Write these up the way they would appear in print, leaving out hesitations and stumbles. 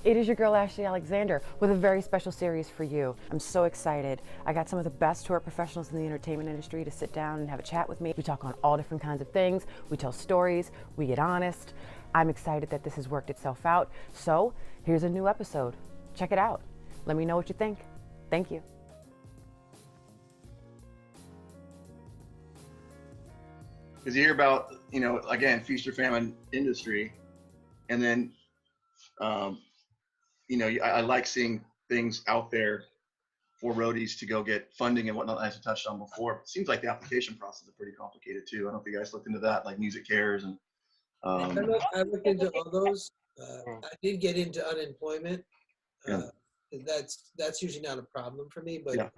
It is your girl Ashley Alexander with a very special series for you. I'm so excited. I got some of the best tour professionals in the entertainment industry to sit down and have a chat with me. We talk on all different kinds of things. We tell stories. We get honest. I'm excited that this has worked itself out. So here's a new episode. Check it out. Let me know what you think. Thank you. Because you hear about, again, feast or famine industry, and then, I like seeing things out there for roadies to go get funding and whatnot, as I touched on before. It seems like the application process is pretty complicated too. I don't know if you guys looked into that, like MusiCares and. I looked into all those. I did get into unemployment. Yeah. That's usually not a problem for me, but Yeah.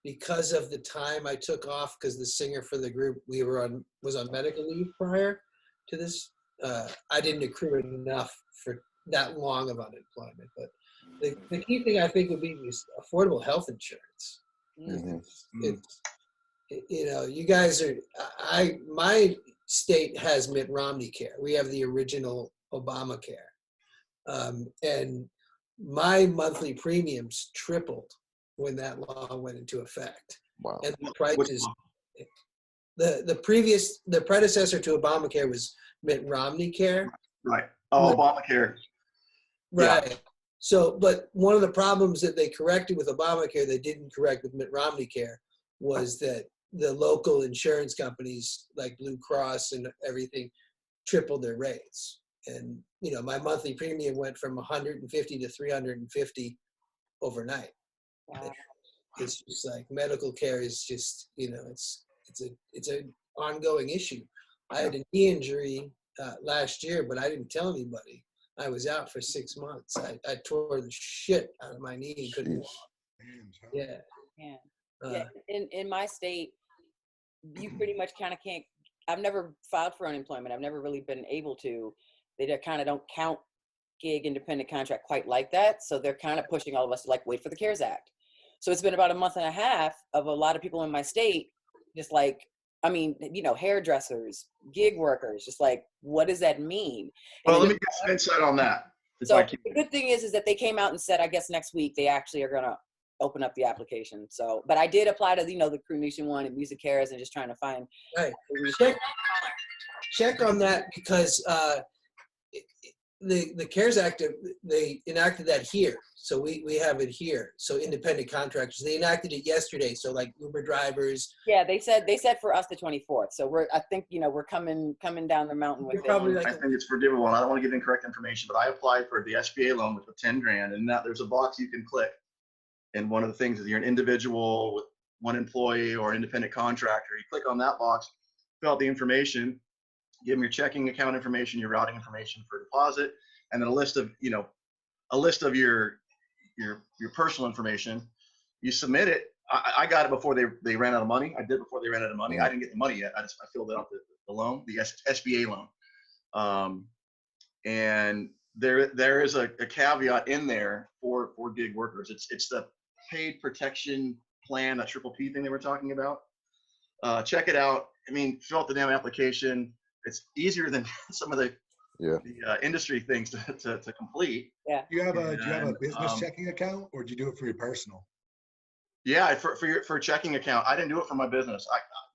Because of the time I took off, because the singer for the group was on medical leave prior to this, I didn't accrue enough for that long of unemployment. But the key thing I think would be is affordable health insurance. It's you guys are. My state has Mitt Romney care. We have the original Obamacare, and my monthly premiums tripled when that law went into effect. Wow. And the prices, the predecessor to Obamacare was Mitt Romney care. Right. Oh, Obamacare. Right. Yeah. So, but one of the problems that they corrected with Obamacare, they didn't correct with Mitt Romney care, was that the local insurance companies like Blue Cross and everything tripled their rates. And, my monthly premium went from 150 to 350 overnight. Wow. It's just like medical care is just, it's an ongoing issue. I had a knee injury last year, but I didn't tell anybody. I was out for 6 months. I tore the shit out of my knee and couldn't walk. Yeah. Yeah. In my state, you pretty much kind of can't. I've never filed for unemployment. I've never really been able to. They kind of don't count gig independent contract quite like that. So they're kind of pushing all of us to wait for the CARES Act. So it's been about a month and a half of a lot of people in my state, just hairdressers, gig workers, just what does that mean? Well, let me get some insight on that. So the good thing is that they came out and said, I guess next week they actually are going to open up the application. So, but I did apply to, the Crew Nation one and MusiCares and just trying to find. Right. Check on that because the CARES Act, they enacted that here. So we have it here. So independent contractors, they enacted it yesterday. So like Uber drivers. Yeah, they said for us the 24th. So I think we're coming down the mountain with it. I think it's forgivable. I don't want to give incorrect information, but I applied for the SBA loan with the 10 grand, and now there's a box you can click. And one of the things is you're an individual with one employee or independent contractor. You click on that box, fill out the information, give them your checking account information, your routing information for deposit, and then a list of your personal information. You submit it. I got it before they ran out of money. I did before they ran out of money. I didn't get the money yet. I filled out the loan, the SBA loan. And there is a caveat in there for gig workers. It's the paid protection plan, that triple P thing they were talking about. Check it out. Fill out the damn application. It's easier than some of the industry things to complete. Yeah. Do you have a business checking account, or do you do it for your personal? Yeah, for a checking account. I didn't do it for my business.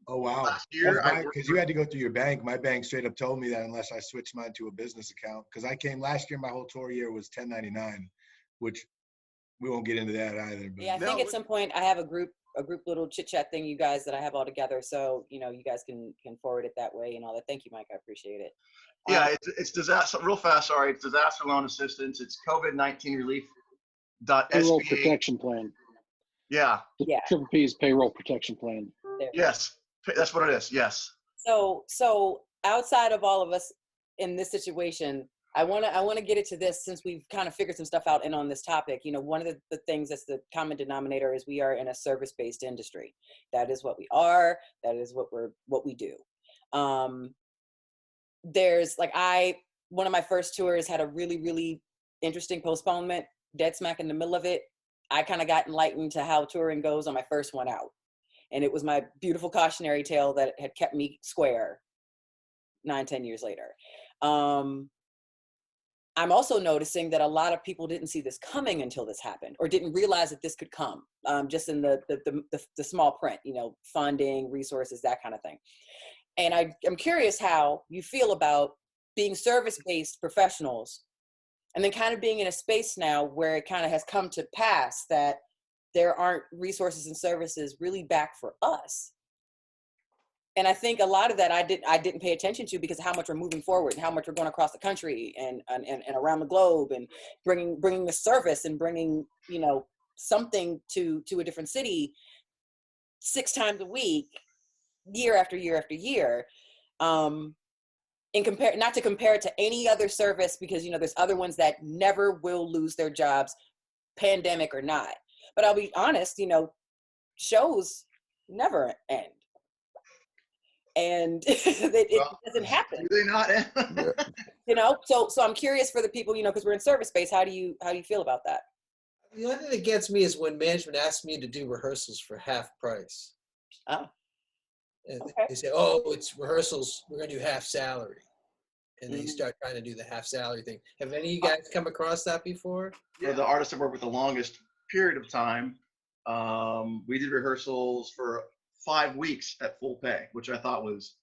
Oh wow! Last year, because you had to go through your bank. My bank straight up told me that unless I switched mine to a business account, because I came last year, my whole tour year was 1099, which we won't get into that either. But. Yeah, I think at some point I have a group little chit chat thing, you guys, that I have all together. So you guys can forward it that way and all that. Thank you, Mike. I appreciate it. Yeah, it's disaster. Real fast, sorry. It's disaster loan assistance. It's COVID-19 relief. Payroll protection plan. Yeah. Triple P's payroll protection plan. Yes, that's what it is. Yes. So outside of all of us in this situation, I want to get into this since we've kind of figured some stuff out and on this topic. One of the things that's the common denominator is we are in a service-based industry. That is what we are. That is what we do. There's one of my first tours had a really, really interesting postponement, dead smack in the middle of it. I kind of got enlightened to how touring goes on my first one out. And it was my beautiful cautionary tale that had kept me square 9-10 years later. I'm also noticing that a lot of people didn't see this coming until this happened, or didn't realize that this could come, just in the small print, you know, funding, resources, that kind of thing. And I'm curious how you feel about being service-based professionals and then kind of being in a space now where it kind of has come to pass that there aren't resources and services really back for us. And I think a lot of that I didn't pay attention to because of how much we're moving forward and how much we're going across the country and around the globe and bringing the service and bringing, you know, something to a different city 6 times a week, year after year after year. Not to compare it to any other service, because, you know, there's other ones that never will lose their jobs, pandemic or not. But I'll be honest, you know, shows never end. And it doesn't happen. Do they not? You know, so I'm curious for the people, you know, because we're in service space. How do you feel about that? The only thing that gets me is when management asks me to do rehearsals for half price. Oh. And Okay. they say, "Oh, it's rehearsals. We're going to do half salary," and they start trying to do the half salary thing. Have any of you guys come across that before? For the artists I've worked with the longest period of time, we did rehearsals for 5 weeks at full pay, which I was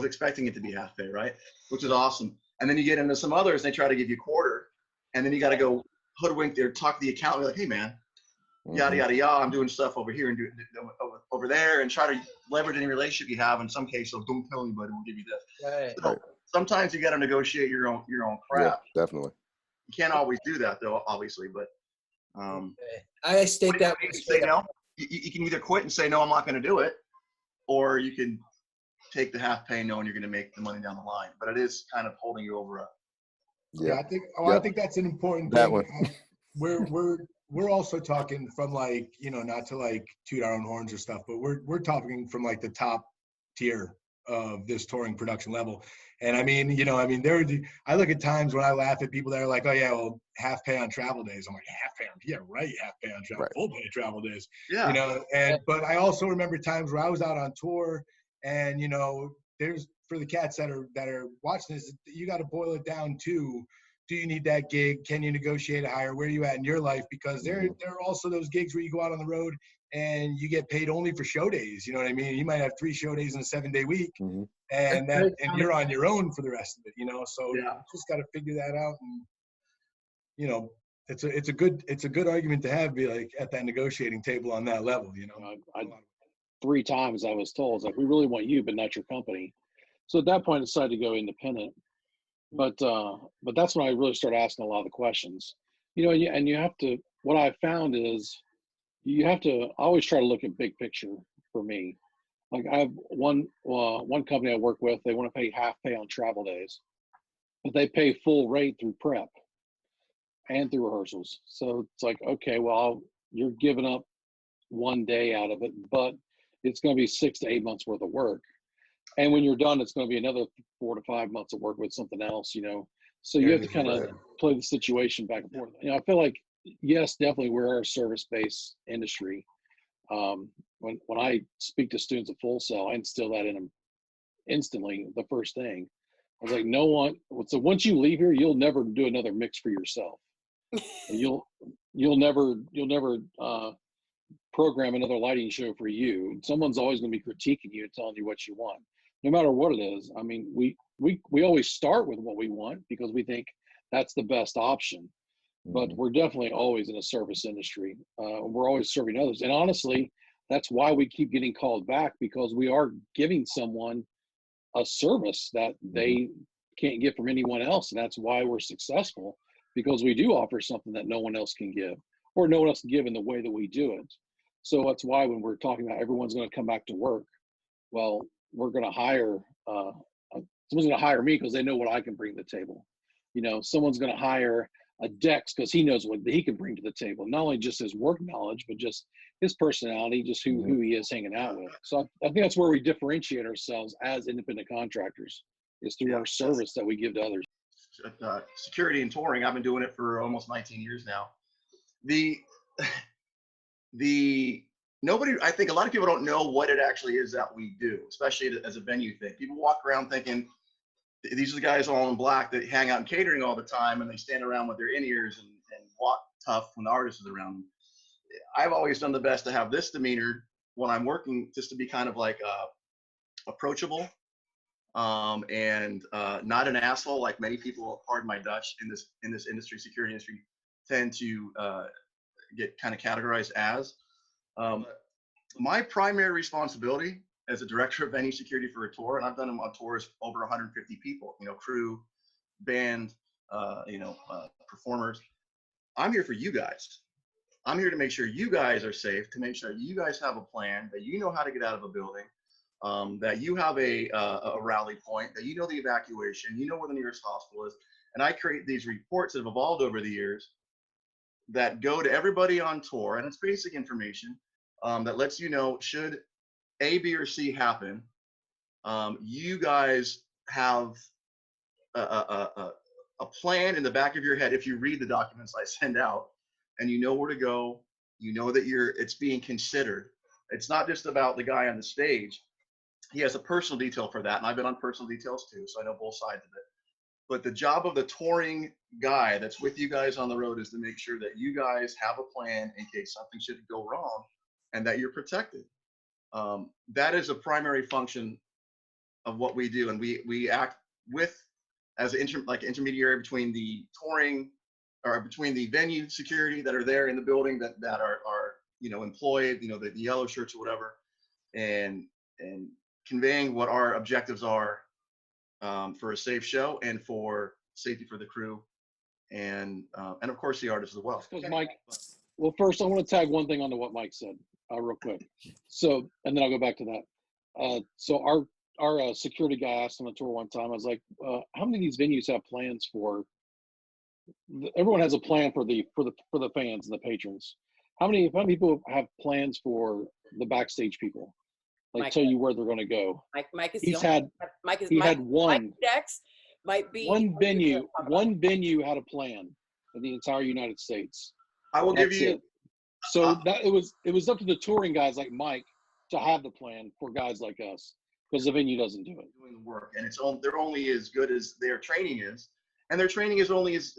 expecting it to be half pay, right? Which is awesome. And then you get into some others, they try to give you quarter, and then you got to go hoodwink or talk to the accountant, be like, "Hey man, yada, yada, yada, I'm doing stuff over here and doing over there," and try to leverage any relationship you have. In some cases, don't tell anybody, we'll give you this. Right. So sometimes you got to negotiate your own crap. Yeah, definitely. You can't always do that though, obviously, but I state that. you can say no. You can either quit and say, "No, I'm not going to do it," or you can take the half pay knowing you're going to make the money down the line. But it is kind of holding you over a. Yeah, I think that's an important That thing. We're also talking from, like, you know, not to like toot our own horns or stuff, but we're talking from like the top tier of this touring production level. And I mean, you know, I look at times when I laugh at people that are like, "Oh yeah, well, half pay on travel days." I'm like, half pay on, yeah, right, half pay on travel, Right. full pay travel days. Yeah. You know, but I also remember times where I was out on tour, and, you know, there's, for the cats that are watching this, you got to boil it down to, do you need that gig? Can you negotiate a higher? Where are you at in your life? Because there are also those gigs where you go out on the road and you get paid only for show days. You know what I mean? You might have 3 show days in a 7-day week, and you're on your own for the rest of it. You know, so you just got to figure that out. And, you know, it's a good argument to have, be like at that negotiating table on that level. You know, 3 times I was told, it's like, "We really want you, but not your company." So at that point, I decided to go independent. But that's when I really started asking a lot of the questions. You know, and you have to. What I found is you have to always try to look at big picture. For me, like, I have one company I work with. They want to pay half pay on travel days, but they pay full rate through prep and through rehearsals. So it's like, okay, well, you're giving up 1 day out of it, but it's going to be 6 to 8 months worth of work. And when you're done, it's going to be another 4 to 5 months of work with something else, you know. So you have to kind of play the situation back and forth. You know, I feel like, yes, definitely we're a service-based industry. When I speak to students at Full Sail, I instill that in them instantly. The first thing, I was like, so once you leave here, you'll never do another mix for yourself. You'll never program another lighting show for you. Someone's always going to be critiquing you and telling you what you want, no matter what it is. I mean, we always start with what we want because we think that's the best option. But we're definitely always in a service industry. We're always serving others. And honestly, that's why we keep getting called back, because we are giving someone a service that they can't get from anyone else. And that's why we're successful, because we do offer something that no one else can give, or no one else can give in the way that we do it. So that's why when we're talking about everyone's going to come back to work, well, we're going to hire, someone's going to hire me because they know what I can bring to the table. You know, someone's going to hire a Dex because he knows what he can bring to the table, not only just his work knowledge, but just his personality, just who he is hanging out with. So I think that's where we differentiate ourselves as independent contractors, is through our service that we give to others. Security and touring, I've been doing it for almost 19 years now. I think a lot of people don't know what it actually is that we do, especially as a venue thing. People walk around thinking these are the guys all in black that hang out in catering all the time, and they stand around with their in-ears and walk tough when the artist is around them. I've always done the best to have this demeanor when I'm working, just to be kind of like approachable, and not an asshole like many people, pardon my Dutch, in this industry, security industry, tend to get kind of categorized as. My primary responsibility as a director of venue security for a tour, and I've done them on tours over 150 people, crew, band, performers. I'm here for you guys. I'm here to make sure you guys are safe, to make sure you guys have a plan, that you know how to get out of a building, that you have a rally point, that you know the evacuation, you know where the nearest hospital is. And I create these reports that have evolved over the years that go to everybody on tour, and it's basic information that lets you know, should A, B, or C happen, you guys have a plan in the back of your head if you read the documents I send out, and you know where to go. You know that it's being considered. It's not just about the guy on the stage. He has a personal detail for that, and I've been on personal details too, so I know both sides of it. But the job of the touring guy that's with you guys on the road is to make sure that you guys have a plan in case something should go wrong, and that you're protected. That is a primary function of what we do, and we act as an intermediary between the touring, or between the venue security that are there in the building that are employed, the yellow shirts or whatever, and conveying what our objectives are for a safe show and for safety for the crew, and of course the artists as well. Mike, well, first I want to tag one thing onto what Mike said real quick. So, and then I'll go back to that. So our security guy asked on the tour one time, I was like, how many of these venues have plans for, everyone has a plan for the fans and the patrons. How many people have plans for the backstage people? Like, tell you where they're going to go. Mike is had one. Mike Dex might be one venue had a plan for the entire United States. I will give you. So that it was up to the touring guys like Mike to have the plan for guys like us, because the venue doesn't do it. Doing the work, and they're only as good as their training is, and their training is only as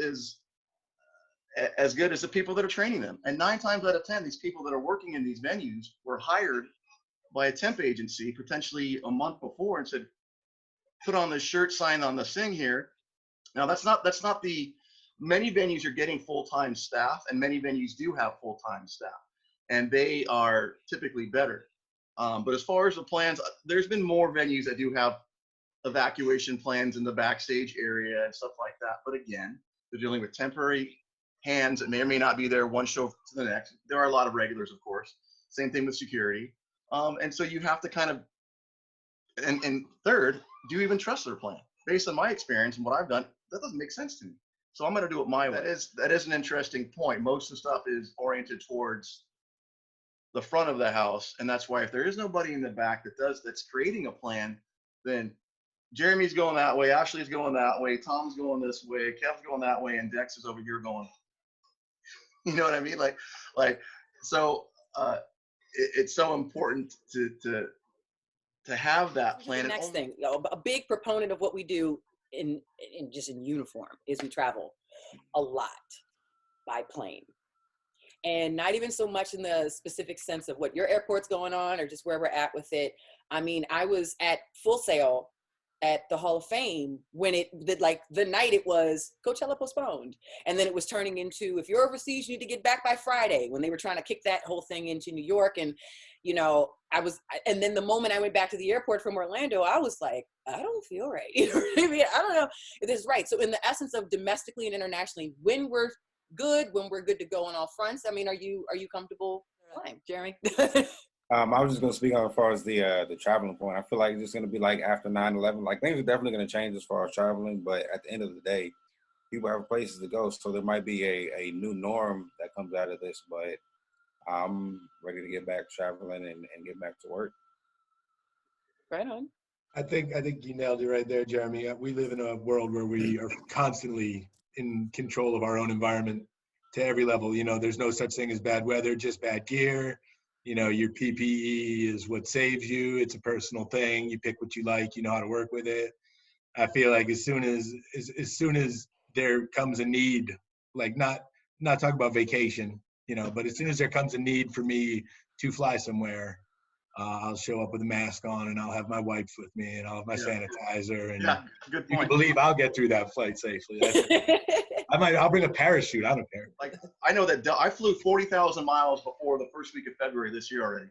good as the people that are training them. And 9 times out of 10, these people that are working in these venues were hired by a temp agency potentially a month before and said, put on this shirt, sign on this thing here. Now that's not the, many venues are getting full-time staff, and many venues do have full-time staff, and they are typically better. But as far as the plans, there's been more venues that do have evacuation plans in the backstage area and stuff like that. But again, they're dealing with temporary hands that may or may not be there one show to the next. There are a lot of regulars, of course. Same thing with security. And so you have to kind of, and third, do you even trust their plan? Based on my experience and what I've done, that doesn't make sense to me. So I'm going to do it my way. That is an interesting point. Most of the stuff is oriented towards the front of the house. And that's why if there is nobody in the back that's creating a plan, then Jeremy's going that way, Ashley's going that way, Tom's going this way, Kev's going that way, and Dex is over here going, you know what I mean? So it's so important to have that plan. The next thing, a big proponent of what we do in uniform is we travel a lot by plane. And not even so much in the specific sense of what your airport's going on or just where we're at with it. I mean, I was at Full Sail at the Hall of Fame when the night it was Coachella postponed. And then it was turning into, if you're overseas, you need to get back by Friday, when they were trying to kick that whole thing into New York. And, and then the moment I went back to the airport from Orlando, I was like, I don't feel right. You know what I mean? I don't know if this is right. So in the essence of domestically and internationally, when we're good to go on all fronts, I mean, are you comfortable flying, Jeremy? I was just going to speak on as far as the traveling point. I feel like it's just going to be like after 9/11, like things are definitely going to change as far as traveling, but at the end of the day, people have places to go. So there might be a new norm that comes out of this, but I'm ready to get back traveling and get back to work. Right on. I think you nailed it right there, Jeremy. We live in a world where we are constantly in control of our own environment to every level. There's no such thing as bad weather, just bad gear. Your PPE is what saves you. It's a personal thing. You pick what you like, you know how to work with it. I feel like as soon as there comes a need, like not talking about vacation, but as soon as there comes a need for me to fly somewhere, I'll show up with a mask on and I'll have my wipes with me and I'll have my sanitizer and Yeah, good you can point. believe I'll get through that flight safely. I'll bring a parachute. I don't care. Like I know that I flew 40,000 miles before the first week of February this year already,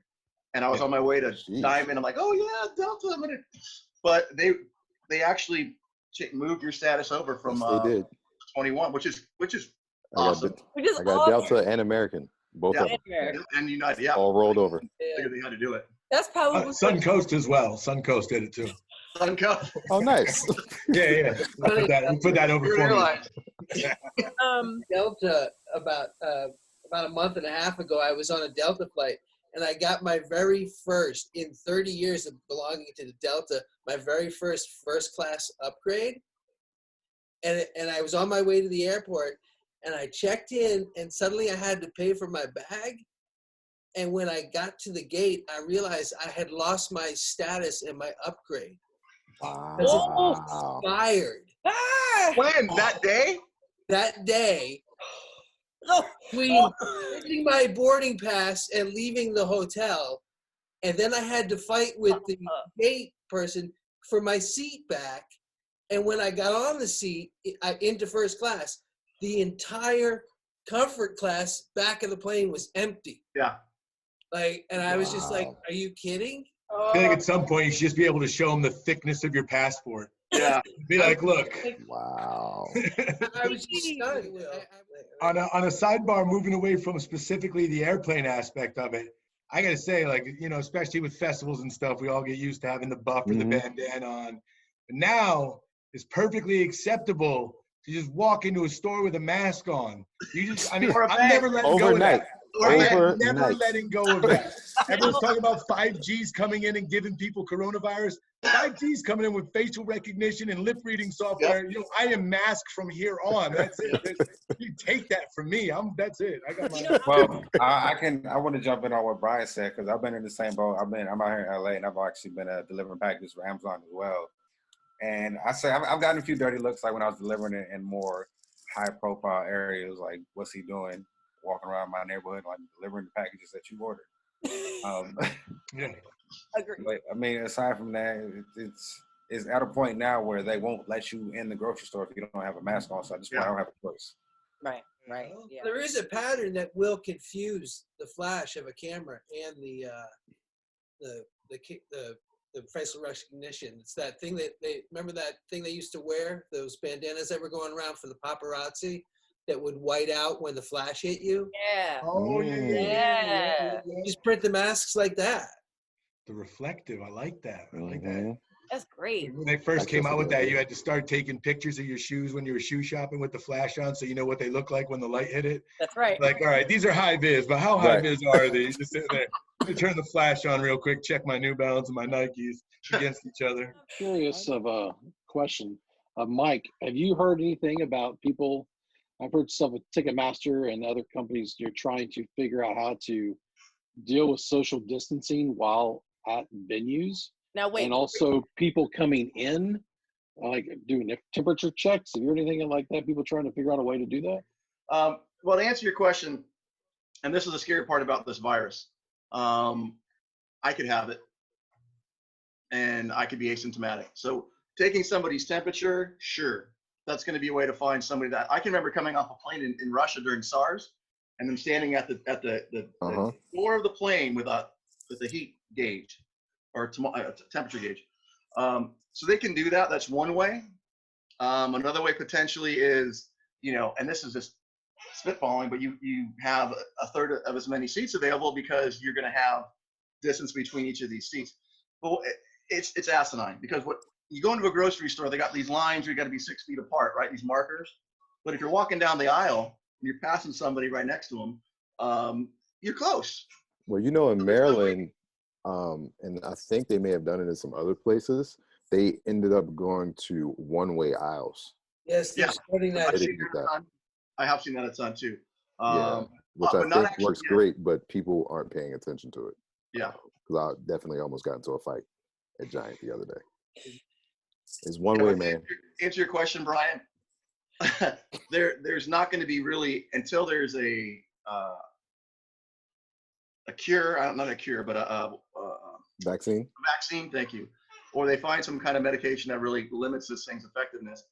and I was on my way to Jeez. dive in. I'm like, oh yeah, Delta. I'm gonna, but they actually moved your status over from Yes, they did. 21, which is I got, awesome. Which is I got Delta and American, both of them, And United, yeah. all rolled over. I figured they had to do it. That's probably Suncoast as well. Suncoast did it too. Suncoast. Oh, nice. Yeah. We put that over for me. Airlines. Delta about a month and a half ago. I was on a Delta flight, and I got my very first in 30 years of belonging to the Delta, my very first class upgrade. And I was on my way to the airport, and I checked in, and suddenly I had to pay for my bag. And when I got to the gate, I realized I had lost my status and my upgrade. Because it Wow. expired Ah! When that day? that day. Oh, Between getting my boarding pass and leaving the hotel, and then I had to fight with the gate person for my seat back. And when I got on the seat, into first class, the entire comfort class back of the plane was empty. Yeah. And I was just like, Wow. "Are you kidding?" I feel like at some point you should just be able to show them the thickness of your passport. Yeah. Be like, look. Wow. I was just stunned. On a sidebar, moving away from specifically the airplane aspect of it, I gotta say, like, especially with festivals and stuff, we all get used to having the buff or the bandana on. But now it's perfectly acceptable to just walk into a store with a mask on. I'm never letting go of Overnight. that. I'm never Overnight. letting go of that. Everyone's talking about 5Gs coming in and giving people coronavirus. 5G's coming in with facial recognition and lip reading software. I am masked from here on. That's it. You take that from me. That's it. I got my. Well, I want to jump in on what Brian said because I've been in the same boat. I'm out here in LA and I've actually been delivering packages for Amazon as well. And I say I've gotten a few dirty looks like when I was delivering it in more high profile areas, like what's he doing, walking around my neighborhood, like delivering the packages that you ordered. Yeah. agree. But I mean, aside from that, it's at a point now where they won't let you in the grocery store if you don't have a mask on. So I don't have a choice. Right. Yeah. There is a pattern that will confuse the flash of a camera and the facial recognition. It's that thing that remember that thing they used to wear, those bandanas that were going around for the paparazzi that would white out when the flash hit you. Yeah. Oh Yeah. Just print the masks like that. The reflective. I like that. I like that. That's great. When they first That's came just a out with good that, idea. you had to start taking pictures of your shoes when you were shoe shopping with the flash on, so you know what they look like when the light hit it. That's right. Like, all right, these are high vis, but how high Right. vis are these? Just sitting there. Let me turn the flash on real quick, check my New Balance and my Nikes against each other. Curious of a question. Mike, have you heard anything about people? I've heard stuff with Ticketmaster and other companies. You're trying to figure out how to deal with social distancing while at venues, Now wait. and also people coming in, like doing temperature checks. Have you heard anything like that? People trying to figure out a way to do that? Well, to answer your question, and this is the scary part about this virus, I could have it and I could be asymptomatic. So taking somebody's temperature, sure, that's going to be a way to find somebody that I can remember coming off a plane in Russia during SARS, and then standing at the floor of the plane with a heat gauge or temperature gauge. So they can do that. That's one way. Another way potentially is, and this is just spitballing, but you have a third of as many seats available because you're going to have distance between each of these seats. But it's asinine because what you go into a grocery store, they got these lines where you got to be 6 feet apart, right? These markers. But if you're walking down the aisle and you're passing somebody right next to them, you're close. Well, in Maryland, and I think they may have done it in some other places, they ended up going to one-way aisles. Yes, they're Yeah. starting that. I have seen that a ton too. Yeah, which but I not think actually works yet. great, but people aren't paying attention to it. Yeah. Because I definitely almost got into a fight at Giant the other day. It's one way, man. Answer your question, Brian. There's not going to be really until there's a cure. Not a cure, but a Vaccine. vaccine. Thank you. Or they find some kind of medication that really limits this thing's effectiveness.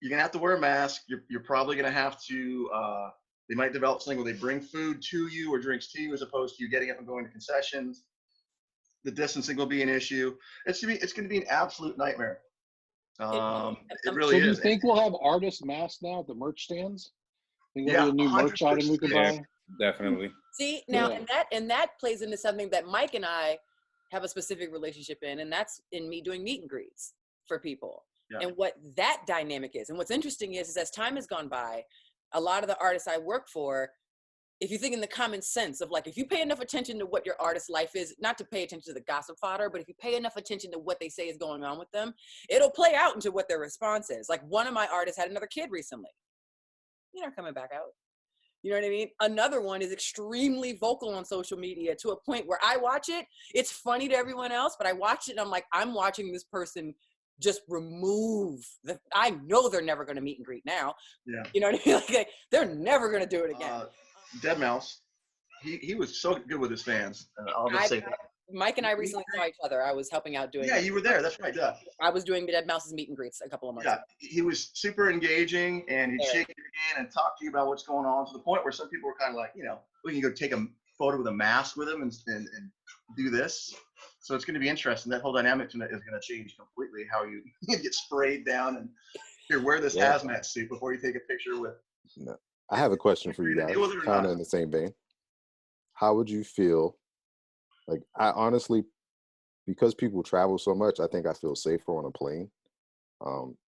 You're gonna have to wear a mask. You're probably gonna have to. They might develop something where they bring food to you or drinks to you, as opposed to you getting up and going to concessions. The distancing will be an issue. It's gonna be an absolute nightmare. It really So do you is. think we'll have artist masks now at the merch stands? Think there'll be a new merch item we can 100%. buy? Definitely. See, now, Yeah. and that plays into something that Mike and I have a specific relationship in, and that's in me doing meet and greets for people. Yeah. And what that dynamic is. And what's interesting is as time has gone by, a lot of the artists I work for, if you think in the common sense of like, if you pay enough attention to what your artist's life is, not to pay attention to the gossip fodder, but if you pay enough attention to what they say is going on with them, it'll play out into what their response is. Like one of my artists had another kid recently. You're not coming back out. You know what I mean? Another one is extremely vocal on social media to a point where I watch it. It's funny to everyone else, but I watch it and I'm like, I'm watching this person just remove I know they're never going to meet and greet now. Yeah. You know what I mean? Like they're never going to do it again. Deadmau5, he was so good with his fans. I'll just say that. Mike and I recently saw each other. I was helping out doing. Yeah, you were there. That's right. Yeah. I was doing Deadmau5's meet and greets a couple of months ago. He was super engaging, and he'd shake your hand and talk to you about what's going on, to the point where some people were kind of like, we can go take a photo with a mask with him and do this. So it's going to be interesting. That whole dynamic is going to change completely. How you get sprayed down and here, wear this hazmat suit before you take a picture with. No. I have a question for you guys, kind of in the same vein. How would you feel? Like, I honestly, because people travel so much, I think I feel safer on a plane.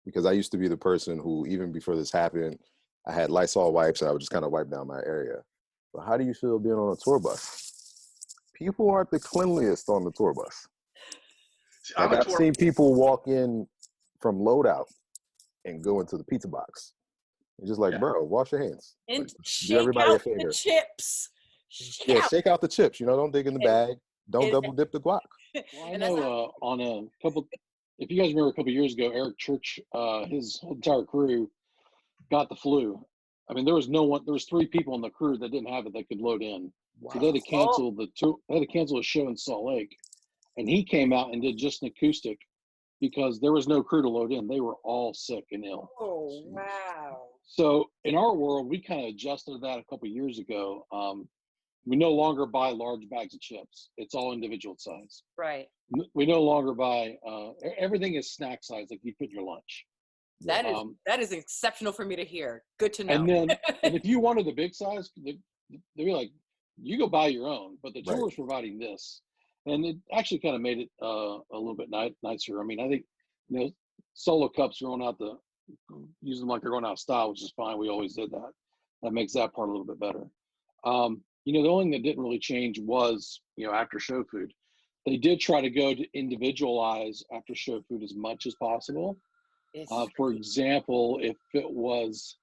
Because I used to be the person who, even before this happened, I had Lysol wipes and I would just kind of wipe down my area. But how do you feel being on a tour bus? People aren't the cleanliest on the tour bus. Like, I've seen people walk in from loadout and go into the pizza box. It's just like, bro, wash your hands. And Like, shake out the chips. Shake out the chips. Don't dig in the bag. Don't double dip the guac. Well, I know on a couple, if you guys remember a couple of years ago, Eric Church, his whole entire crew got the flu. I mean, there was 3 people on the crew that didn't have it that could load in. Wow. So they had to cancel the tour. They had to cancel a show in Salt Lake, and he came out and did just an acoustic because there was no crew to load in. They were all sick and ill. Oh, wow. So in our world, we kind of adjusted that a couple of years ago. We no longer buy large bags of chips. It's all individual size. Right. We no longer buy, everything is snack size, like you put in your lunch. That is exceptional for me to hear. Good to know. And then, and if you wanted the big size, they'd be like, you go buy your own, but the tour is providing this. And it actually kind of made it a little bit nicer. I mean, I think, solo cups going out use them like they're going out of style, which is fine. We always did that. That makes that part a little bit better. The only thing that didn't really change was, after show food. They did try to go to individualize after show food as much as possible. For example, if it was,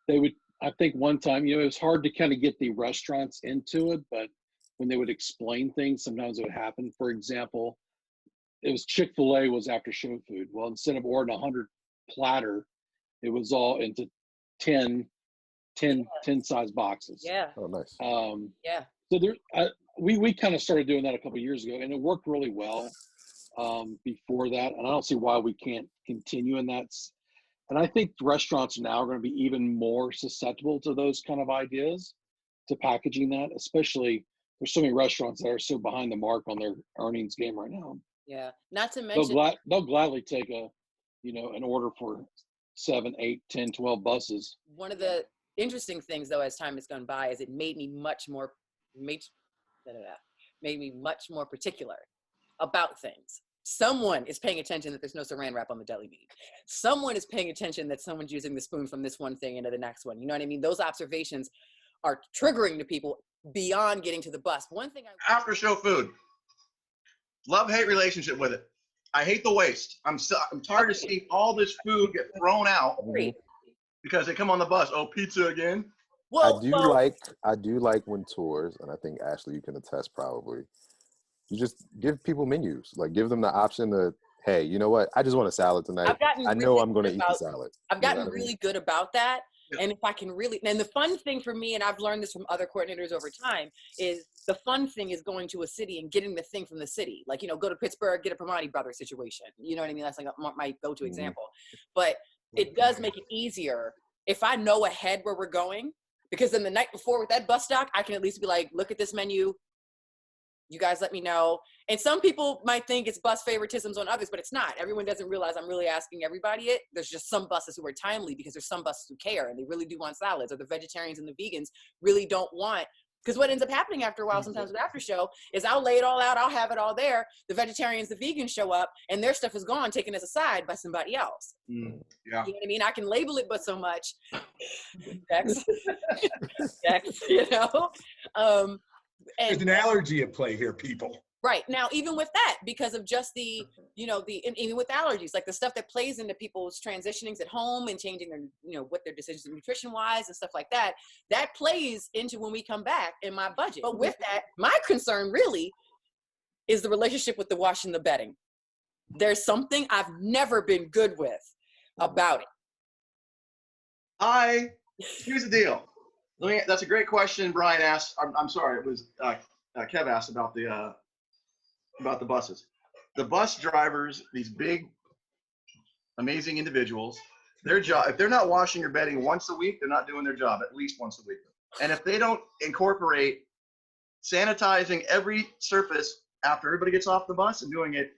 I think one time, it was hard to kind of get the restaurants into it, but when they would explain things, sometimes it would happen. For example, it was Chick-fil-A was after show food. Well, instead of ordering 100 platter, it was all into 10 size boxes. Yeah. Oh, nice. Yeah. So we kind of started doing that a couple of years ago, and it worked really well before that. And I don't see why we can't continue in that. And I think restaurants now are going to be even more susceptible to those kind of ideas, to packaging that, especially there's so many restaurants that are so behind the mark on their earnings game right now. Yeah. Not to mention, they'll gladly take an order for 7, 8, 10, 12 buses. One of the interesting things, though, as time has gone by, is it made me much more particular about things. Someone is paying attention that there's no saran wrap on the deli meat. Someone is paying attention that someone's using the spoon from this one thing into the next one. You know what I mean? Those observations are triggering to people beyond getting to the bus. One thing after show food, love-hate relationship with it. I hate the waste. I'm tired of seeing all this food get thrown out because they come on the bus. Oh, pizza again. I do like when tours, and I think Ashley, you can attest probably. You just give people menus, like give them the option to hey, you know what? I just want a salad tonight. I've gotten I know really I'm going to good eat the about- salad. I've gotten You know what I mean? really good about that. Yeah. And if I can really, and the fun thing for me, and I've learned this from other coordinators over time, is the fun thing is going to a city and getting the thing from the city. Like, you know, go to Pittsburgh, get a Primati Brothers situation. You know what I mean? That's like my go-to example. But it does make it easier if I know ahead where we're going, because then the night before with that bus stock, I can at least be like, look at this menu. You guys let me know. And some people might think it's bus favoritisms on others, but it's not. Everyone doesn't realize I'm really asking everybody it. There's just some buses who are timely because there's some buses who care and they really do want salads, or the vegetarians and the vegans really don't want. Because what ends up happening after a while, sometimes with after show, is I'll lay it all out. I'll have it all there. The vegetarians, the vegans show up and their stuff is gone, taken as a side by somebody else. Yeah. You know what I mean? I can label it, but so much. Dex, you know? There's an allergy at play here, people. Right. Now, even with that, because of just the, you know, even with allergies, like the stuff that plays into people's transitionings at home and changing their, you know, what their decisions nutrition wise and stuff like that, that plays into when we come back in my budget. But with that, my concern really is the relationship with the washing the bedding. There's something I've never been good with about it. Here's the deal. That's a great question Brian asked. I'm sorry, it was Kev asked about the buses. The bus drivers, these big, amazing individuals, their job, if they're not washing your bedding once a week, they're not doing their job at least once a week. And if they don't incorporate sanitizing every surface after everybody gets off the bus and doing it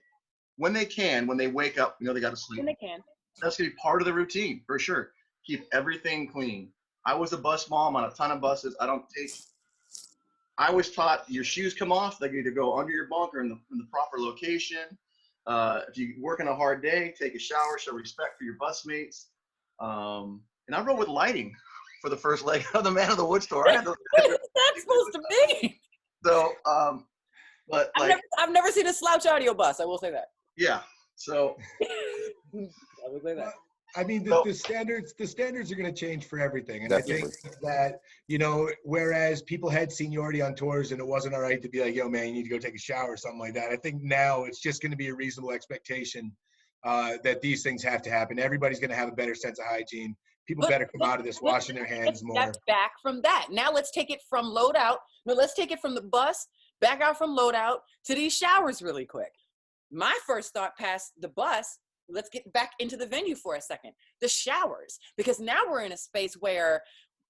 when they can, when they wake up, you know, they got to sleep. When they can. That's going to be part of the routine for sure. Keep everything clean. I was a bus mom on a ton of buses. I was taught your shoes come off. They either go under your bunk or in the proper location. If you're working a hard day, take a shower, show respect for your bus mates. And I rode with lighting for the first leg of the Man of the Wood store. What is that supposed to mean? So, but like, I've never seen a slouch audio bus. I will say that. yeah. So, I will say that. I mean, the standards are going to change for everything. And Definitely. I think that, you know, whereas people had seniority on tours and it wasn't all right to be like, yo, man, you need to go take a shower or something like that. I think now it's just going to be a reasonable expectation that these things have to happen. Everybody's going to have a better sense of hygiene. People better come out of this washing their hands more. That's back from that. Now let's take it from loadout. No, let's take it from the bus back out from loadout to these showers really quick. My first thought past the bus, let's get back into the venue for a second. The showers, because now we're in a space where,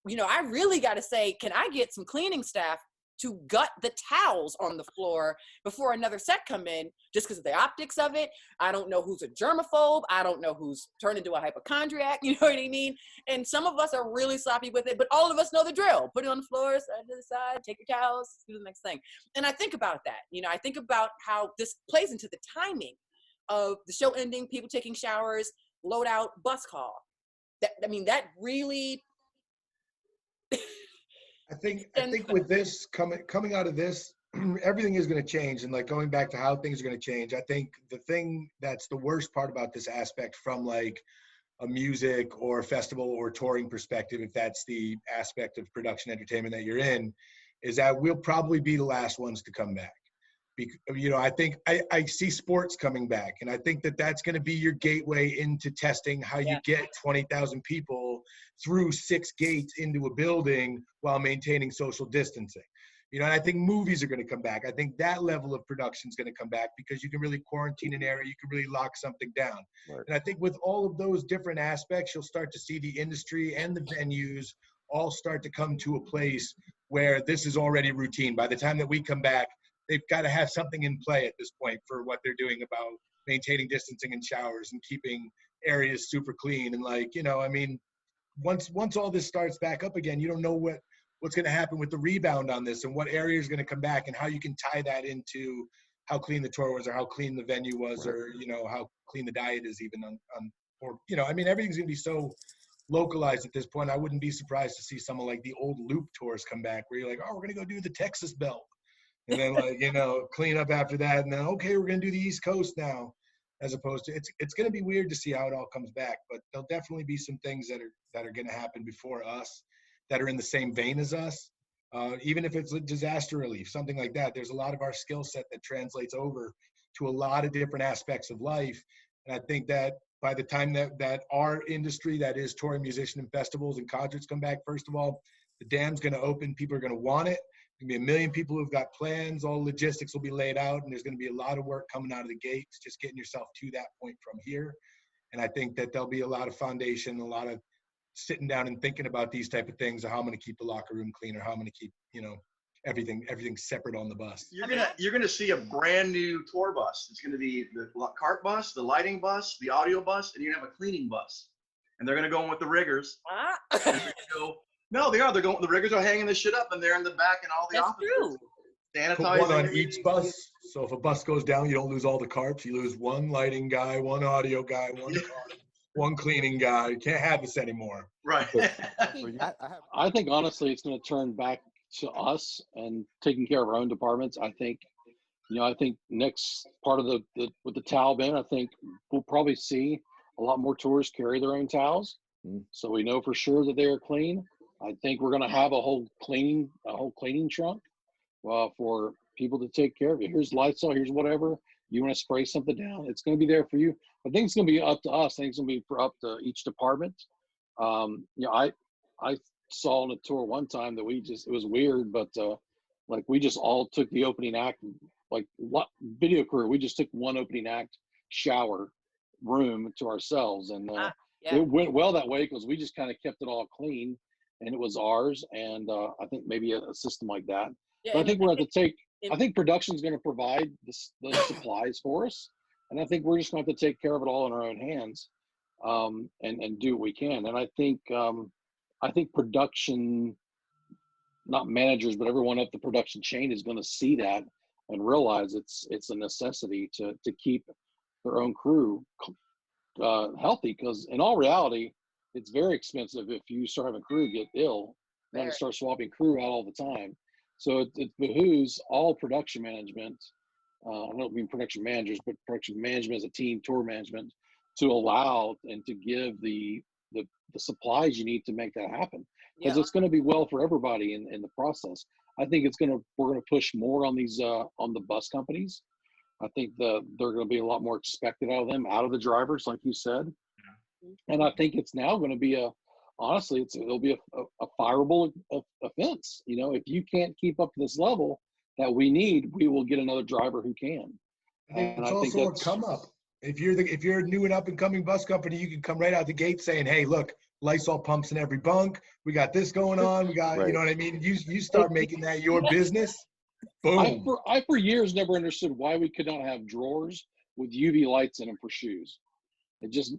you know, I really got to say, can I get some cleaning staff to gut the towels on the floor before another set come in, just because of the optics of it? I don't know who's a germaphobe. I don't know who's turned into a hypochondriac. You know what I mean? And some of us are really sloppy with it, but all of us know the drill. Put it on the floor, side to the side, take your towels, do the next thing. And I think about that. You know, I think about how this plays into the timing of the show ending, people taking showers, load out, bus call. That really. I think with this coming out of this, everything is going to change. And like going back to how things are going to change, I think the thing that's the worst part about this aspect from like a music or festival or touring perspective, if that's the aspect of production entertainment that you're in, is that we'll probably be the last ones to come back. You know, I think I see sports coming back, and I think that that's going to be your gateway into testing how you get 20,000 people through 6 gates into a building while maintaining social distancing. You know, and I think movies are going to come back. I think that level of production is going to come back because you can really quarantine an area, you can really lock something down. Right. And I think with all of those different aspects, you'll start to see the industry and the venues all start to come to a place where this is already routine. By the time that we come back, they've got to have something in play at this point for what they're doing about maintaining distancing in showers and keeping areas super clean. And like, you know, I mean, once all this starts back up again, you don't know what's going to happen with the rebound on this and what area is going to come back and how you can tie that into how clean the tour was or how clean the venue was or, you know, how clean the diet is even or, you know, I mean, everything's going to be so localized at this point. I wouldn't be surprised to see some of like the old loop tours come back where you're like, oh, we're going to go do the Texas Belt. And then, like, you know, clean up after that. And then, okay, we're going to do the East Coast now, as opposed to it's going to be weird to see how it all comes back. But there'll definitely be some things that are going to happen before us that are in the same vein as us. Even if it's disaster relief, something like that. There's a lot of our skill set that translates over to a lot of different aspects of life. And I think that by the time that our industry, that is touring, musician, and festivals and concerts come back, first of all, the dam's going to open. People are going to want it. There's going to be 1 million people who've got plans. All logistics will be laid out, and there's going to be a lot of work coming out of the gates, just getting yourself to that point from here. And I think that there'll be a lot of foundation, a lot of sitting down and thinking about these type of things, or how I'm going to keep the locker room clean, or how I'm going to keep, everything separate on the bus. You're gonna see a brand new tour bus. It's gonna be the cart bus, the lighting bus, the audio bus, and you're gonna have a cleaning bus. And they're gonna go in with the riggers. No, they are. They're going. The riggers are hanging this shit up, and they're in the back and all the offices. Sanitizing. Put one on each bus. So if a bus goes down, you don't lose all the carts. You lose one lighting guy, one audio guy, one cleaning guy. You can't have this anymore. Right. I think honestly, it's going to turn back to us and taking care of our own departments. I think next part of with the towel bin, I think we'll probably see a lot more tours carry their own towels. So we know for sure that they are clean. I think we're going to have a whole cleaning trunk for people to take care of it. Here's Lysol, here's whatever. You want to spray something down, it's going to be there for you. I think it's going to be up to us. I think it's going to be up to each department. I saw on a tour one time that it was weird, but we just all took the opening act, video crew, we just took one opening act shower room to ourselves, and it went well that way because we just kind of kept it all clean, and it was ours. And I think maybe a system like that. But I think we're going to take. I think production's going to provide the supplies for us, and I think we're just going to have to take care of it all in our own hands, and do what we can. And I think production, not managers, but everyone up the production chain is going to see that and realize it's a necessity to keep their own crew healthy. Because in all reality, it's very expensive if you start having crew get ill and start swapping crew out all the time. So it behooves all production management. I don't mean production managers, but production management as a team, tour management, to allow and to give the supplies you need to make that happen, because it's going to be well for everybody in the process. I think we're going to push more on these on the bus companies. I think they're going to be a lot more expected out of them, out of the drivers, like you said. And I think it's now going to be it'll be a fireable offense. If you can't keep up to this level that we need, we will get another driver who can. I think it's also a come up. If you're a new and up and coming bus company, you can come right out the gate saying, "Hey, look, Lysol pumps in every bunk. We got this going on. We got," you know what I mean? You start making that your business. Boom. I for years never understood why we could not have drawers with UV lights in them for shoes. It just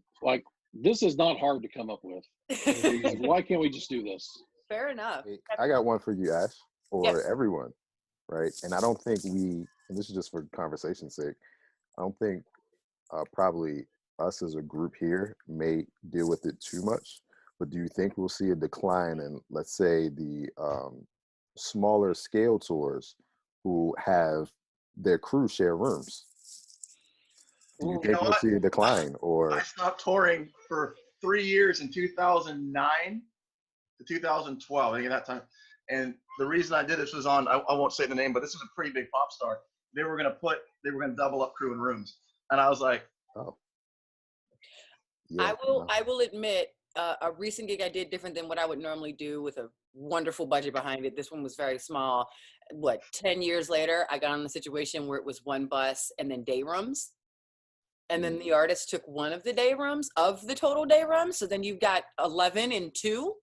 this is not hard to come up with. Why can't we just do this? Fair enough. Hey, I got one for you, Ash, for everyone, right? And I don't think and this is just for conversation's sake, I don't think probably us as a group here may deal with it too much, but do you think we'll see a decline in, let's say, the smaller scale tours who have their crew share rooms? Do you think we'll see a decline? Or I stopped touring for 3 years in 2009 to 2012. I think at that time. And the reason I did this was on, I won't say the name, but this is a pretty big pop star. They were going to double up crew in rooms. And I was like, oh. Yeah, I will admit, a recent gig I did different than what I would normally do with a wonderful budget behind it. This one was very small. 10 years later, I got in a situation where it was one bus and then day rooms. And then the artist took one of the day rooms of the total day rooms. So then you've got 11 and 2.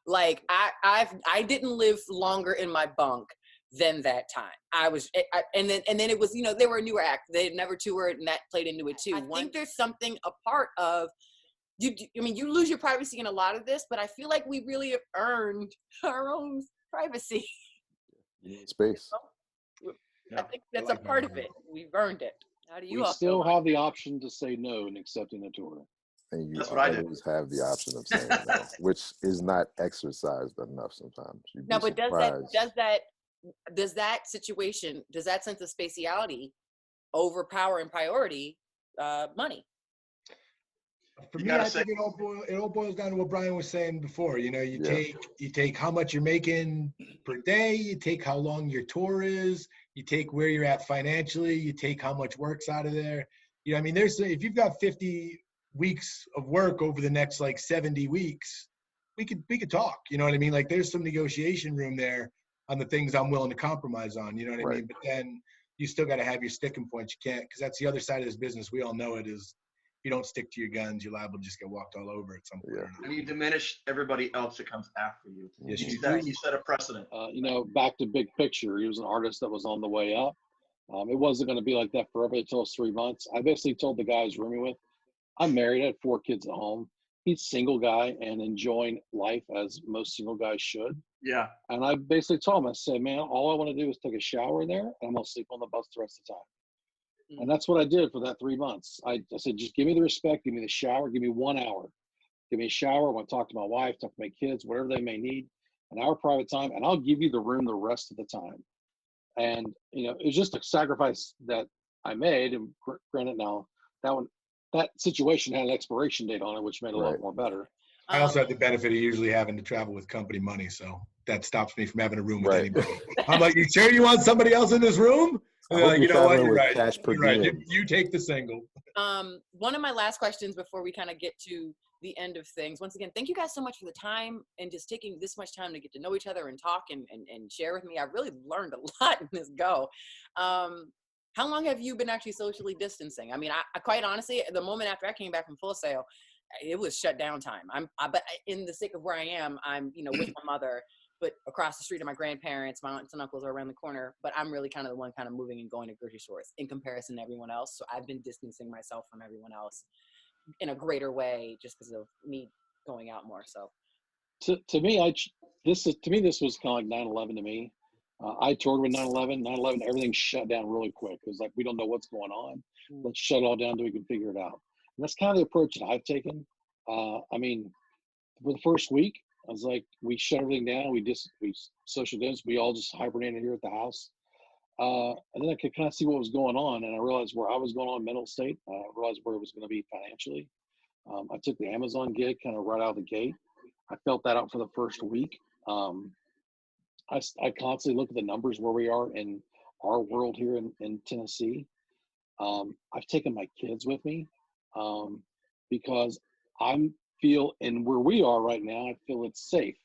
I didn't live longer in my bunk than that time. And then it was, they were a newer act. They had never toured, and that played into it too. I think there's something a part of you lose your privacy in a lot of this, but I feel like we really have earned our own privacy. Space. I think that's a part of it. We've earned it. How do you all still have the option to say no in accepting a tour? And you always have the option of saying no, which is not exercised enough sometimes. No, but does that situation, does that sense of spatiality overpower and priority money? For me, I think it all boils down to what Brian was saying before. You take how much you're making per day, you take how long your tour is, You take where you're at financially, you take how much work's out of there. You know, I mean, if you've got 50 weeks of work over the next like 70 weeks, we could talk, you know what I mean? Like there's some negotiation room there on the things I'm willing to compromise on, you know what I mean? But then you still got to have your sticking points. You can't, because that's the other side of this business. We all know it is, if you don't stick to your guns, you're liable to just get walked all over at some point. Yeah. And you diminish everybody else that comes after you. Yes, You set a precedent. You know, back to big picture, he was an artist that was on the way up. It wasn't going to be like that forever until it's 3 months. I basically told the guy I was rooming with, I'm married, I had 4 kids at home. He's a single guy and enjoying life as most single guys should. Yeah. And I basically told him, I said, man, all I want to do is take a shower in there and I'm going to sleep on the bus the rest of the time. And that's what I did for that 3 months. I said, just give me the respect, give me the shower, give me 1 hour. Give me a shower. I want to talk to my wife, talk to my kids, whatever they may need, an hour private time, and I'll give you the room the rest of the time. And, you know, it was just a sacrifice that I made. And granted now, that situation had an expiration date on it, which made it a lot more better. I also have the benefit of usually having to travel with company money, so that stops me from having a room with anybody. I'm like, you sure you want somebody else in this room? Like, you know what? You're right. You're right. You take the single. One of my last questions before we kind of get to the end of things. Once again, thank you guys so much for the time and just taking this much time to get to know each other and talk and share with me. I really learned a lot in this go. How long have you been actually socially distancing? I mean, I quite honestly, the moment after I came back from Full Sail, it was shut down time. But in the sake of where I am, I'm, you know, with my mother, but across the street are my grandparents, my aunts and uncles are around the corner, but I'm really kind of the one kind of moving and going to grocery stores in comparison to everyone else. So I've been distancing myself from everyone else in a greater way just because of me going out more. So to me, this was kind of like 9/11 to me. I toured with 9/11. 9/11, everything shut down really quick. It was like, we don't know what's going on. Let's shut it all down so we can figure it out. And that's kind of the approach that I've taken. I mean, for the first week, I was like, we shut everything down. We social distance. We all just hibernated here at the house. And then I could kind of see what was going on. And I realized where I was going on mental state. I realized where it was going to be financially. I took the Amazon gig kind of right out of the gate. I felt that out for the first week. I constantly look at the numbers where we are in our world here in Tennessee. I've taken my kids with me because and where we are right now, I feel it's safe.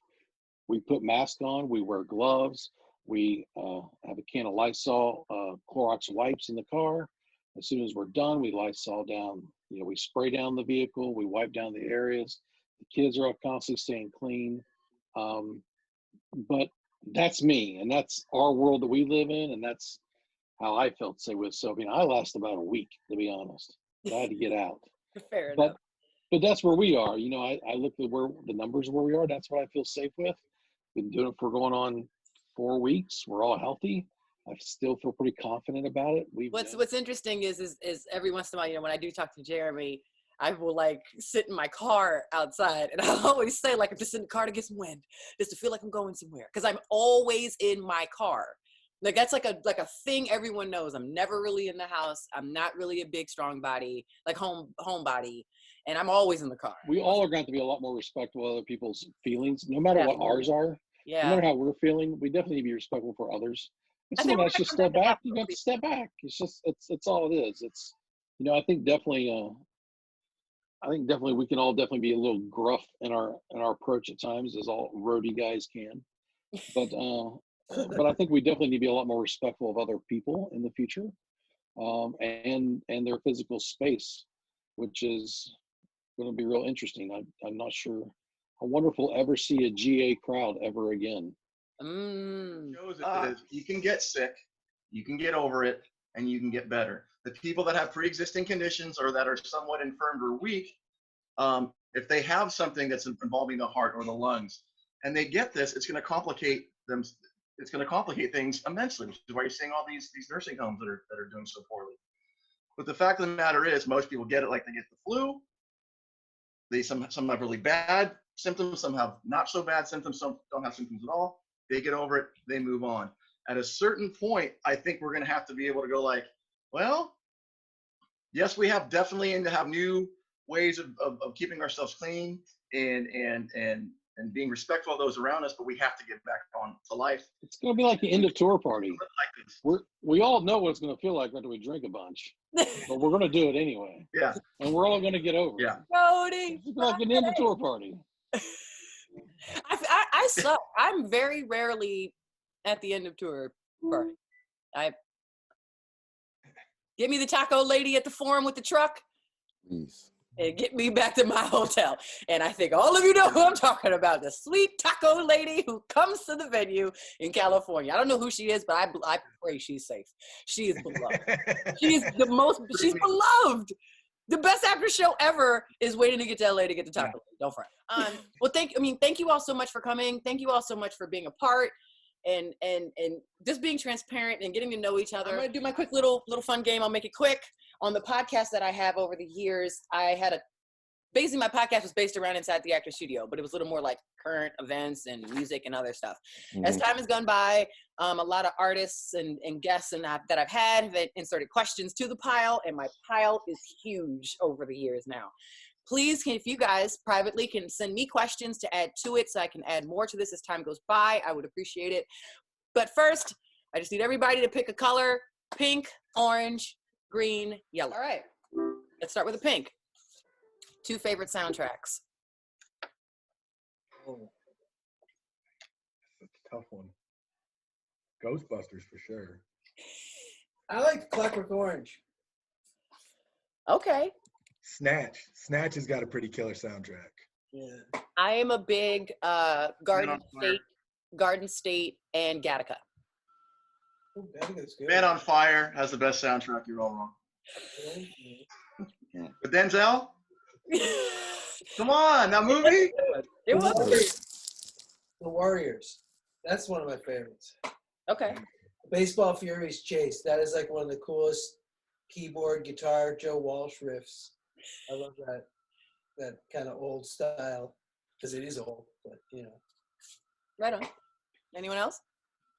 We put masks on, we wear gloves, we have a can of Lysol Clorox wipes in the car. As soon as we're done, we Lysol down, you know, we spray down the vehicle, we wipe down the areas. The kids are constantly staying clean. But that's me, and that's our world that we live in, and that's how I felt safe with. So, I mean, I lasted about a week, to be honest. I had to get out. Fair enough. But that's where we are. You know, I look at where the numbers where we are. That's what I feel safe with. Been doing it for going on 4 weeks. We're all healthy. I still feel pretty confident about it. What's interesting is every once in a while, you know, when I do talk to Jeremy, I will like sit in my car outside, and I always say like, I'm just in the car to get some wind, just to feel like I'm going somewhere, because I'm always in my car. Like that's like a thing everyone knows. I'm never really in the house. I'm not really a big strong body, like homebody, and I'm always in the car. We all are going to be a lot more respectful of other people's feelings, no matter what ours are. Yeah. No matter how we're feeling, we definitely need to be respectful for others. If someone has to step back, you got to step back. It's all it is. It's, you know, I think definitely we can all definitely be a little gruff in our approach at times, as all roadie guys can. But I think we definitely need to be a lot more respectful of other people in the future, and their physical space, which is going to be real interesting. I'm not sure. I wonder if we'll ever see a GA crowd ever again. You can get sick, you can get over it, and you can get better. The people that have pre-existing conditions or that are somewhat infirm or weak, if they have something that's involving the heart or the lungs, and they get this, it's going to complicate them. It's going to complicate things immensely, which is why you're seeing all these nursing homes that are doing so poorly. But the fact of the matter is, most people get it like they get the flu. Some have really bad symptoms, some have not so bad symptoms, some don't have symptoms at all. They get over it, they move on. At a certain point, I think we're going to have to be able to go like, well, yes, we have definitely to have new ways of keeping ourselves clean and and being respectful of those around us, but we have to get back on to life. It's going to be like the end of tour party. Like this. We all know what it's going to feel like after we drink a bunch, but we're going to do it anyway. Yeah. And we're all going to get over it. Yeah. Cody, It's like an end of tour party. I suck. I'm very rarely at the end of tour party. Get me the taco lady at the Forum with the truck Please. and get me back to my hotel. And I think all of you know who I'm talking about, the sweet taco lady who comes to the venue in California. I don't know who she is, but I pray she's safe. She is beloved. She's beloved. The best after show ever is waiting to get to LA to get the taco lady. Don't fret. Well, thank you all so much for coming. Thank you all so much for being a part and just being transparent and getting to know each other. I'm gonna do my quick little fun game. I'll make it quick. On the podcast that I have over the years, basically my podcast was based around Inside the Actor Studio, but it was a little more like current events and music and other stuff. Mm-hmm. As time has gone by, a lot of artists and guests that I've had have inserted questions to the pile, and my pile is huge over the years now. Please, if you guys privately can send me questions to add to it so I can add more to this as time goes by, I would appreciate it. But first, I just need everybody to pick a color: pink, orange, green, yellow. All right, let's start with the pink. 2 favorite soundtracks. Oh, that's a tough one. Ghostbusters for sure. I like Clockwork Orange. Okay. Snatch has got a pretty killer soundtrack. Yeah. I am a big Garden State and Gattaca. Ooh, Gattaca's good. Man on Fire has the best soundtrack. You're all wrong. Yeah. But Denzel, come on, that movie. It was. The Warriors. That's one of my favorites. Okay. Baseball Furies Chase. That is like one of the coolest keyboard, guitar, Joe Walsh riffs. I love that kind of old style, because it is old, but you know. Right on. Anyone else?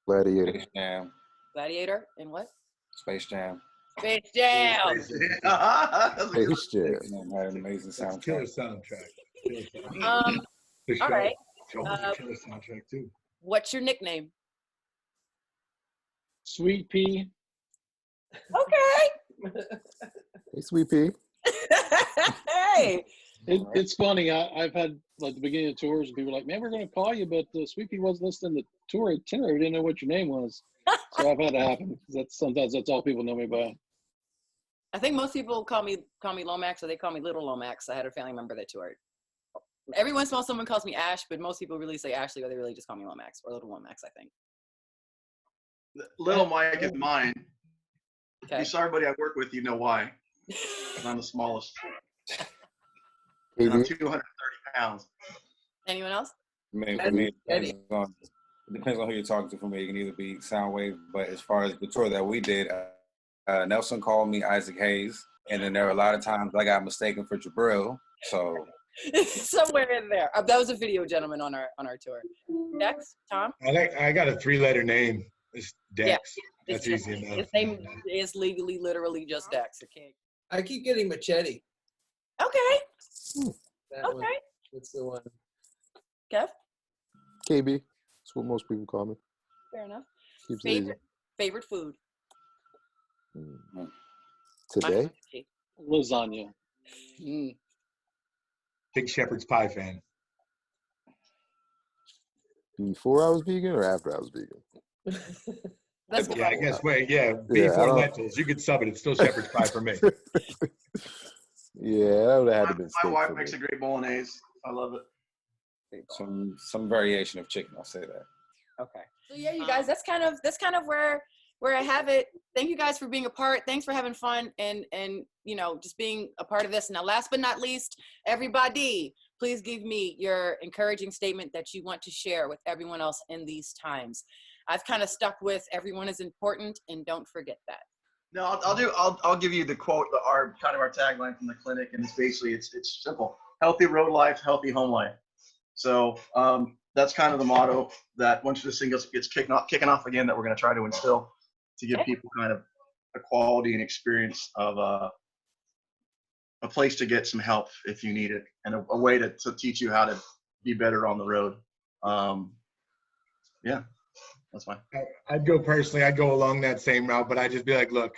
Gladiator. Space Jam. Gladiator and what? Space Jam. Space Jam. Space Jam. Had an amazing That's killer soundtrack. soundtrack. All right. Show was a killer soundtrack too. What's your nickname? Sweet Pea. Okay. Hey, Sweet Pea. Hey. It's funny. I've had like the beginning of tours, and people are like, "Man, we're going to call you," but Sweet Pea wasn't listening to the tour itinerary. We didn't know what your name was, so I've had to happen. Sometimes that's all people know me by. I think most people call me Lomax, or they call me Little Lomax. I had a family member that toured. Every once in a while, someone calls me Ash, but most people really say Ashley, or they really just call me Lomax or Little Lomax, I think. Little Mike is mine. Okay. If you saw everybody I work with, you know why. I'm the smallest. And I'm 230 pounds. Anyone else? I mean, for me, it depends on who you're talking to. For me, it can either be Soundwave, but as far as the tour that we did, Nelson called me Isaac Hayes, and then there were a lot of times I got mistaken for Jabril. So somewhere in there. That was a video gentleman on our tour. Dex, Tom? I got a 3-letter name. It's Dex. Yeah, That's easy enough. His name is legally, literally just Dex. Okay. I keep getting Machete. Okay. That Okay. one. That's the one. Kev? KB. That's what most people call me. Fair enough. Keeps it easy. Favorite food? Today? Lasagna. Big Shepherd's Pie fan. Before I was vegan or after I was vegan? That's Yeah, I guess. Wait, beef or lentils. You could sub it. It's still Shepherd's Pie for me. Yeah, that would have had to been My steak wife for makes me. a great bolognese. I love it. some variation of chicken, I'll say that. Okay. So yeah, you guys, that's kind of where I have it. Thank you guys for being a part. Thanks for having fun and you know, just being a part of this. Now, last but not least, everybody, please give me your encouraging statement that you want to share with everyone else in these times. I've kind of stuck with everyone is important, and don't forget that. No, I'll give you the quote, our tagline from the clinic, and it's basically it's simple: healthy road life, healthy home life. So that's kind of the motto that once this thing gets kicking off again, that we're going to try to instill to give people kind of a quality and experience of a place to get some help if you need it, and a way to teach you how to be better on the road. Yeah, that's fine. I'd go personally, I'd go along that same route, but I'd just be like, look,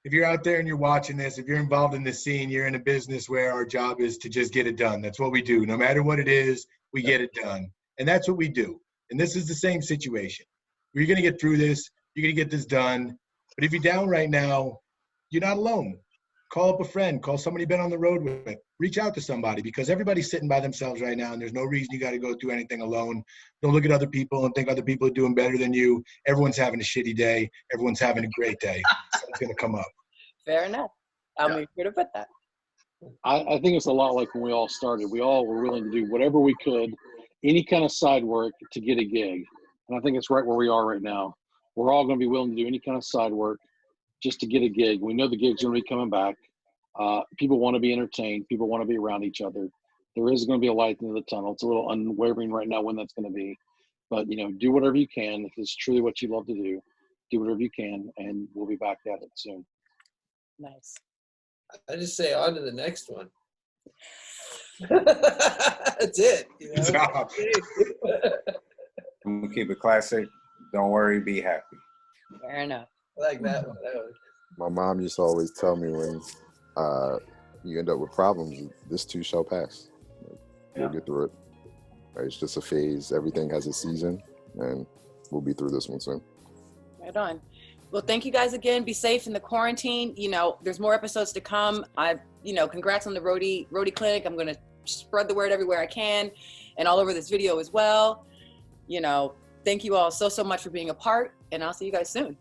if you're out there and you're watching this, if you're involved in this scene, you're in a business where our job is to just get it done. That's what we do. No matter what it is, we get it done. And that's what we do. And this is the same situation. You're going to get through this. You're going to get this done. But if you're down right now, you're not alone. Call up a friend. Call somebody you've been on the road with. Reach out to somebody, because everybody's sitting by themselves right now, and there's no reason you got to go through anything alone. Don't look at other people and think other people are doing better than you. Everyone's having a shitty day. Everyone's having a great day. It's going to come up. Fair enough. I'll make sure to put that. I think it's a lot like when we all started. We all were willing to do whatever we could, any kind of side work to get a gig. And I think it's right where we are right now. We're all going to be willing to do any kind of side work just to get a gig. We know the gig's going to be coming back. People want to be entertained. People want to be around each other. There is going to be a light in the tunnel. It's a little unwavering right now when that's going to be. But, do whatever you can. If it's truly what you love to do, do whatever you can, and we'll be back at it soon. Nice. I just say on to the next one. That's it. I'm gonna keep it classic. Don't worry, be happy. Fair enough. I like that one. My mom used to always tell me, when you end up with problems, this too shall pass. You'll get through it. It's just a phase. Everything has a season, and we'll be through this one soon. Right on. Well, thank you guys again. Be safe in the quarantine. There's more episodes to come. Congrats on the roadie clinic. I'm going to spread the word everywhere I can and all over this video as well. Thank you all so much for being a part, and I'll see you guys soon.